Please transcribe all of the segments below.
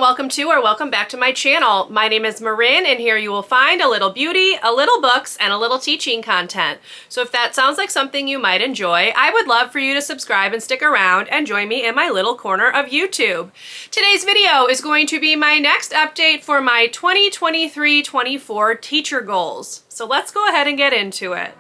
and welcome to or welcome back to my channel. My name is Marin, and here you will find a little beauty, a little books, and a little teaching content. So if that sounds like something you might enjoy, I would love for you to subscribe and stick around and join me in my little corner of YouTube. Today's video is going to be my next update for my 2023-24 teacher goals. So let's go ahead and get into it.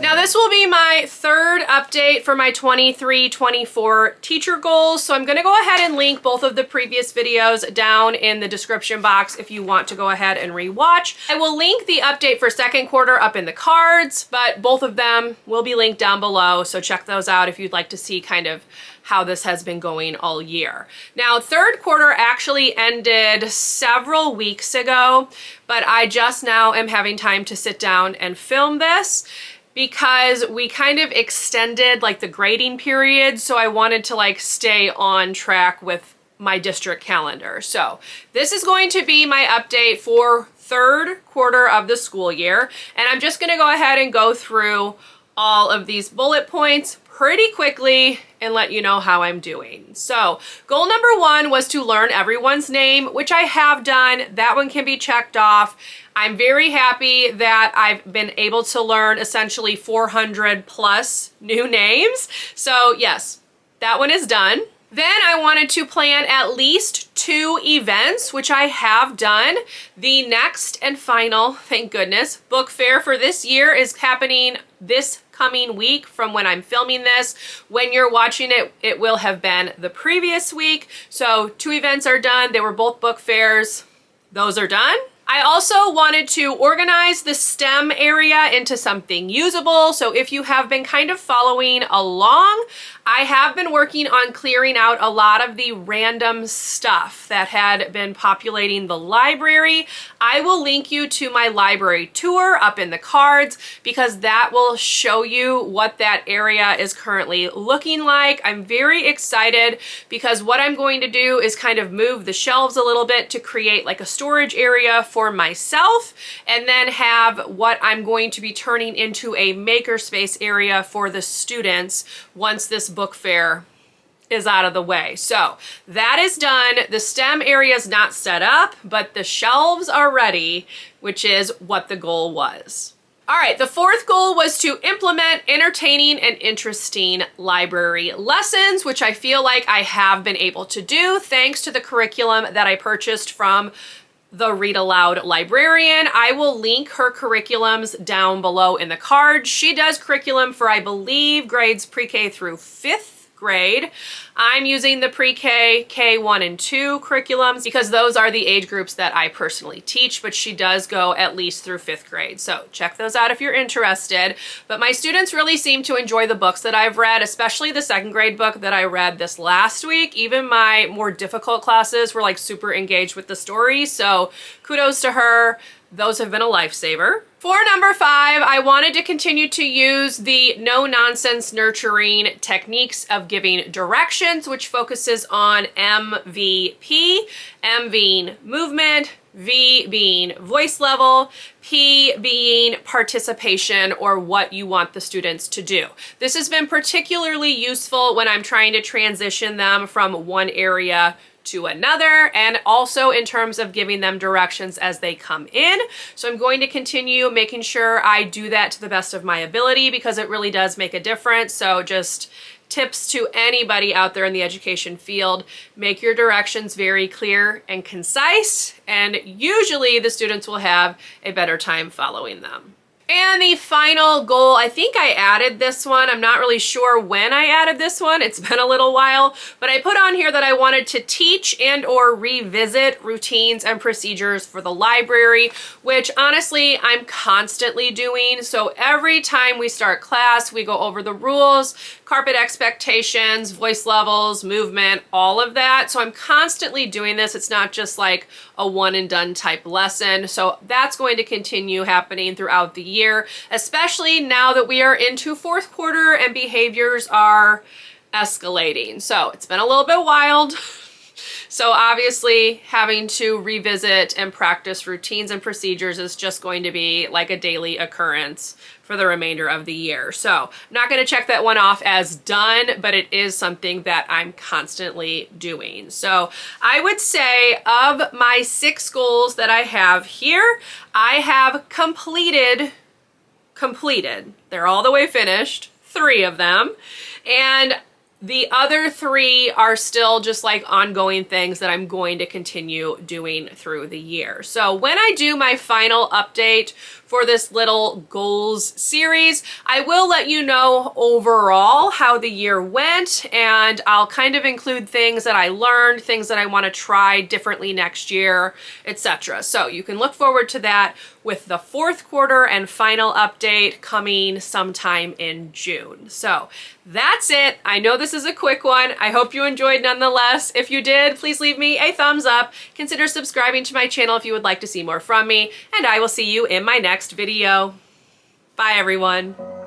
Now this will be my third update for my 23-24 teacher goals, so I'm going to go ahead and link both of the previous videos down in the description box if you want to go ahead and rewatch. I will link the update for second quarter up in the cards, but both of them will be linked down below, so check those out if you'd like to see kind of how this has been going all year. Now, third quarter actually ended several weeks ago, but I just now am having time to sit down and film this, because we kind of extended like the grading period, so I wanted to like stay on track with my district calendar. So this is going to be my update for third quarter of the school year, and I'm just going to go ahead and go through all of these bullet points pretty quickly and let you know how I'm doing. So goal number one was to learn everyone's name, which I have done. That one can be checked off. I'm very happy that I've been able to learn essentially 400 plus new names. So yes, that one is done. Then I wanted to plan at least 2 events, which I have done. The next and final, thank goodness, book fair for this year is happening this coming week from when I'm filming this. When you're watching it, it will have been the previous week. So 2 events are done. They were both book fairs. Those are done. I also wanted to organize the STEM area into something usable. So if you have been kind of following along, I have been working on clearing out a lot of the random stuff that had been populating the library. I will link you to my library tour up in the cards because that will show you what that area is currently looking like. I'm very excited because what I'm going to do is kind of move the shelves a little bit to create like a storage area for myself, and then have what I'm going to be turning into a makerspace area for the students once this book fair is out of the way. So that is done. The STEM area is not set up, but the shelves are ready, which is what the goal was. All right, the fourth goal was to implement entertaining and interesting library lessons, which I feel like I have been able to do thanks to the curriculum that I purchased from the Read Aloud librarian. I will link her curriculums down below in the card. She does curriculum for, I believe, grades pre-K through 5th grade. I'm using the pre-K, K1 and 2 curriculums because those are the age groups that I personally teach, but she does go at least through 5th grade. So check those out if you're interested. But my students really seem to enjoy the books that I've read, especially the 2nd grade book that I read this last week. Even my more difficult classes were like super engaged with the story. So kudos to her. Those have been a lifesaver. For number 5, I wanted to continue to use the no-nonsense nurturing techniques of giving directions, which focuses on MVP, M being movement, V being voice level, P being participation or what you want the students to do. This has been particularly useful when I'm trying to transition them from one area to another, and also in terms of giving them directions as they come in. So I'm going to continue making sure I do that to the best of my ability because it really does make a difference. So just tips to anybody out there in the education field: make your directions very clear and concise, and usually the students will have a better time following them. And the final goal, I think I added this one. I'm not really sure when I added this one. It's been a little while, but I put on here that I wanted to teach and or revisit routines and procedures for the library, which honestly I'm constantly doing. So every time we start class, we go over the rules, carpet expectations, voice levels, movement, all of that. So I'm constantly doing this. It's not just like a one and done type lesson. So that's going to continue happening throughout the year, especially now that we are into 4th quarter and behaviors are escalating. So it's been a little bit wild. So obviously having to revisit and practice routines and procedures is just going to be like a daily occurrence for the remainder of the year. So I'm not going to check that one off as done, but it is something that I'm constantly doing. So I would say of my 6 goals that I have here, I have completed, they're all the way finished, 3 of them. And the other 3 are still just like ongoing things that I'm going to continue doing through the year. So when I do my final update for this little goals series, I will let you know overall how the year went, and I'll kind of include things that I learned, things that I want to try differently next year, etc. So you can look forward to that with the 4th quarter and final update coming sometime in June. So that's it. I know this is a quick one. I hope you enjoyed nonetheless. If you did, please leave me a thumbs up. Consider subscribing to my channel if you would like to see more from me, and I will see you in my next video. Bye, everyone.